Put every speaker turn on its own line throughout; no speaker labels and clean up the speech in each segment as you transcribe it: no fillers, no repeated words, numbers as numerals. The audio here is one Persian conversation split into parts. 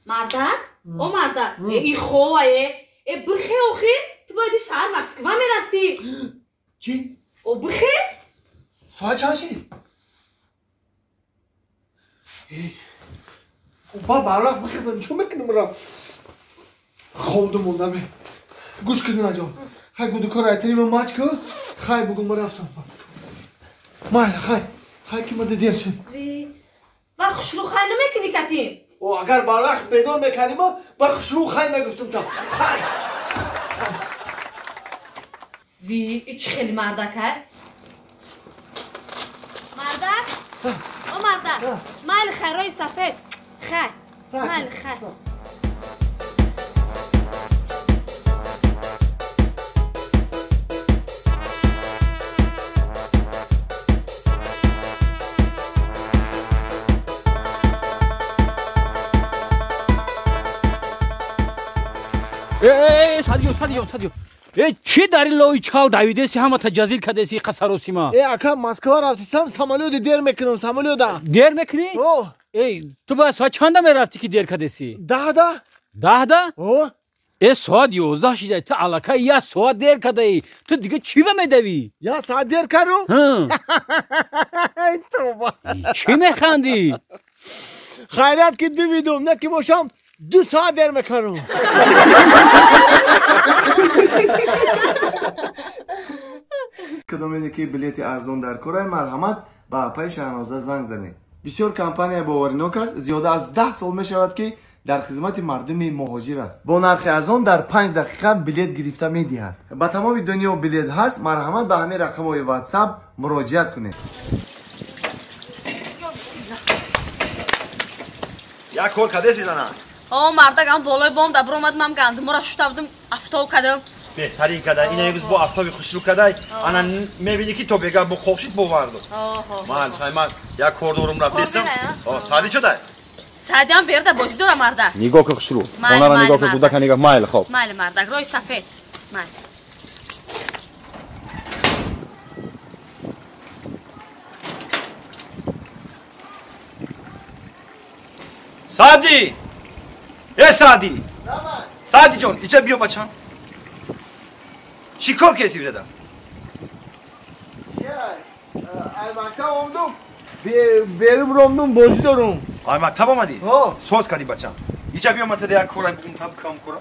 مردک؟ او مردک ای خواه بخی اوخی تو باید سر مسکوه میرفتی
چی؟
او بخی؟
ساعت چند شد؟ با برق بخیزم چون میکنم را خوابدو موندم گوش کسی نجام خیلی گودو کار ایتنی من ماچ که خیلی بگم من رفتم مایل خیلی که مده دیر شد
و خوشرو خیلی نمیکنی کتیم
و اگر برق بدون میکنیم با خوشرو خیلی میگفتم تا خیلی
ایچ خیلی مردکه مردک؟ او مردک مایل خیرای سفید خیلی مایل خیلی
سادیو چی داری لوی چاو دویدسی همه تجازیل کدسی قصروسیما
اکا مسکو رفتم سامالیو دیر میکنم سامالیو دا
دیر میکنی؟ تو با ساعت چنده میرفتی که دیر کدسی؟ 10 ساعت 11 شده تو علاقه یا ساعت دیر کدی تو دیگه چی به میدوی؟
یا ساعت دیر کرو؟
چی میخندی؟
خیرات که دویدم نه که باشم 2 ساعت دیر میکنم کدومی که بلیت ارزان در کره مرحمت با اپای شهنازه زنگ زنید. بسیار کمپانی باورناک است. زیاده از 10 سال می شود که در خدمت مردم مهاجر است. با نرخ ارزان در 5 دقیقه بلیت گرفته می دهد. با تمام دنیا بلیت هست. مرحمت به همین رقم های واتساپ مراجعت کنید.
یک کار کده سیزنه؟
مردک هم بالای بام دبر اومد من گندم را شوتافتم افتاو کدم
بهترین کده اینه امروز با افتابی خوشرو کده انا میبینی که تو بگه با خوشید بواردو من یک کار دورم رفتیستم سادی شده؟
سادی هم برده بازی داره مردک
نگاه که خوشرو اونا را نگاه که دوده که نگاه مایل خوب
مایل مردک روی سفید مایل
سادی سادی سادی جون اینجا بیا بچم چی کار کسی بیرده؟
مکتب آمدم برم رامدم بازی دارم
مکتب آمدی؟ سوز کردی بچم اینجا بیا من تده یک کارای بگم تب کام کرم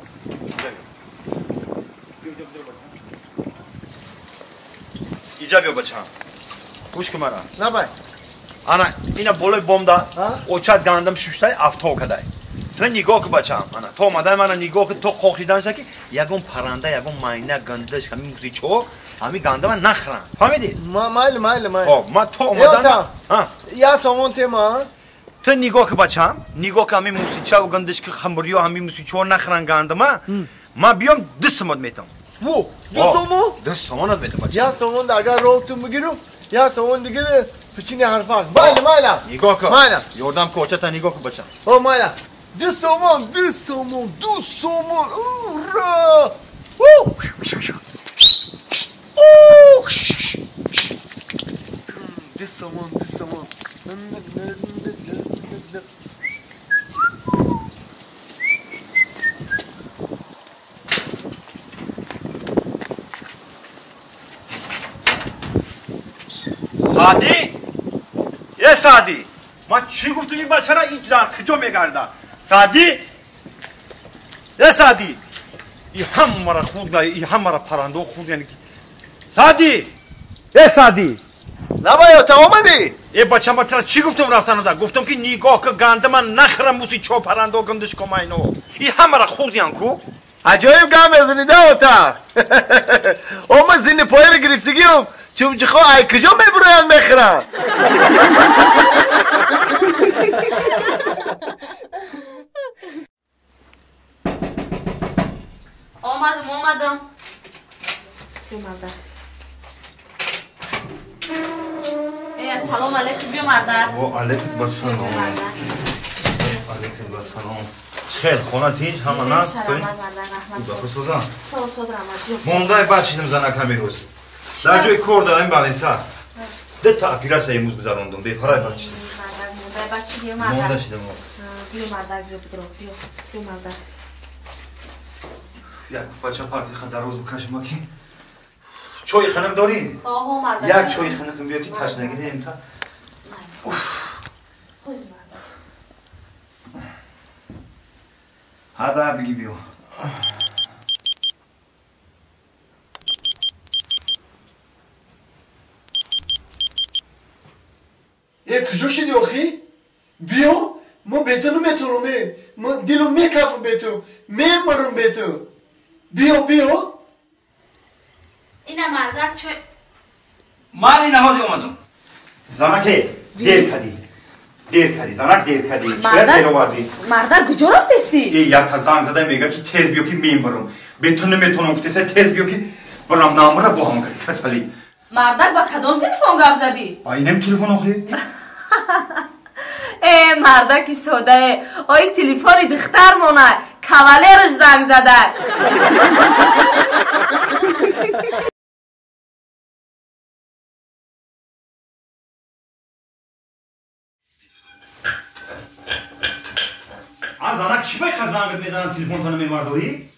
اینجا بیا بچم گوش که مرا
نه بای
انا اینا بالای بام دا اوچت گندم شوشتای افتاو کدای تو نگاه که بچم انا تو اومدای من نگاه که تو خوخیدن شکی یگون پرنده یگون ماینه گندش همین موزی چوک همین گنده من نخرم فهمیدی؟
مایل
خب من تو اومدن
یا سامان تیما
تو نگاه که بچم نگاه که همین موزی چوک گندش که خمبریو همین موزی چوک نخرن گنده من بیام 2 سمت میتم 2 سمت میتم بچم
یا سامان اگر روتون بگیرم یا سامان دیگه پچینی حرفان مایل
نگاه که یردم کوچه تا نگاه که بچم
مایل 2 سامان 2 سامان اورا 2 سامان
سادی ما چی گفتم این بچه را اینج در کجا میگرده سادی سادی این همه را خود این همه را پرنده خود یعنی سادی سادی
نبایا تا آمدی
بچه ما ترا چی گفتم رفتن دا گفتم که نگاه که گنده من نخرم موسی چو پرنده گندش کما اینو این همه را خود یعنی کو
عجایب گم ازنی ده اوتا اومد زینی پایی رو گرفتگیم چون جخواه ای کجا میبروین میخرم
اومدم سلام علیکم بیا مردک
و علیکم بسلام خیلی خونه تیج همه نست سوزن مونده بچینم زنک همی روز در جای کار دارم بالین سر ده تا اپیرا سه امروز گذاروندم به پرای بچینم
بچه بیا مردک
مونده شده ما
بیا مردک بیا بدرو بیا مردک
یک بچه پارتی خود در روز بکشم که چای خنق دارین؟
آها مردک
یک چای خنق بیا که تشنگی نیم تا
خوز مردک
هده بگی بیا
کجا شدی آخی؟ بیا ما به تو نمیتونم ما دلو میکفم به تو میمرم به تو بیا
اینا مردک چه
من این نهازی اومدم زنکه دیر کدی زنک دیر کدی چه دیر آوردی
مردک کجا رفتی؟
یک تا زنگ زده میگه که تیز بیا که میمرم به تو نمیتونم گفته تیز بیا که برام نامره با هم گرد کسالی
مردک با کدام تلفن گپ زدی؟
با اینم تلفن آخی؟
مردک سوده آی تلفن دختر مونه کاولرش زنگ زده
از زنک چی باید زنگت میزنم تلفن تو نمیمرداری؟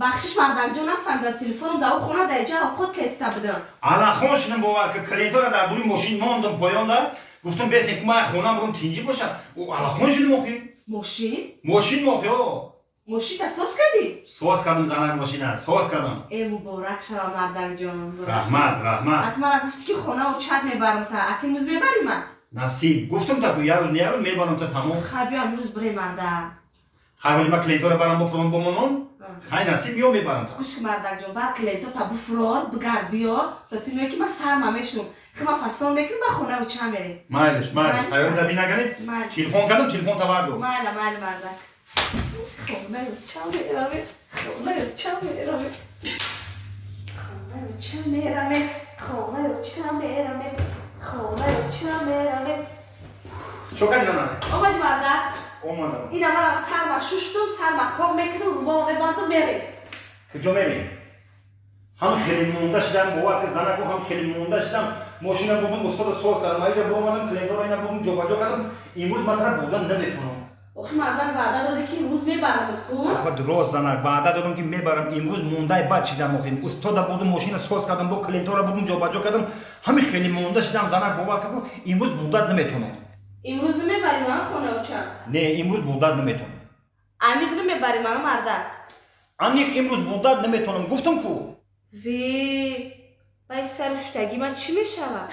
بخشش مردک جان نفهمیدم تلفنم در خونه در جا خود کسته بودم
الا خونشنم باور که کلیدور در دوری ماشین ماندم پایان در گفتم بس یک ماه خونم برم تینجی باشم او الا خونشنم آخی؟ ماشین ماخی
ماشین ساز کردی؟
ساز کردم زنک ماشین است ساز کردم
ای مبارک شما مردک جان
رحمت
اکمالا گفتی که خونه و چت میبرم تا اکی روز میبری من
نصیب گفتم تا یه روز میبرم تا تمام
خبی امروز بره مردک
خواهی ما کلیدور برم بفرم با منون خیلی نصیب یا میبرم تا
خوش مردک جان بعد کلیدو تا بفرار بگرد بیا تا تو میگه که من سرم میشم خیلی من فسان بکنم با خونه و چت میری
مایلش خیلی تبی نگنید تلفن کردم تلفن تا بردو
مایل مردک خونه و چت میرم
چو کردی زنک؟
آمدی مردک؟
اومدم
اینا من از سرم ششتم سرم کام میکنم رو ما میبندم میری
کجا میری؟ هم خیلی مونده شدم باور که زنکو هم خیلی مونده شدم ماشینم بودم استاد سوز کردم اینجا برامدم کلیدور اینا بودم جابجا کردم امروز من بودم نمیتونم
آخه مردک وعده داده که امروز میبرمت کن
آقا درست زنک وعده دادم که میبرم امروز مونده بعد چیدم آخه استاد بودم ماشین سوز کردم با کلیدور بودم جابجا کردم همین خیلی مونده شدم زنک باور که امروز بودت نمیتونم
امروز نمیبری من خونه و چند
نه امروز بودت نمیتونم
عمیق نمیبری من مردک
عمیق امروز بودت نمیتونم گفتم کو
وی بای سر اشتگی من چی میشود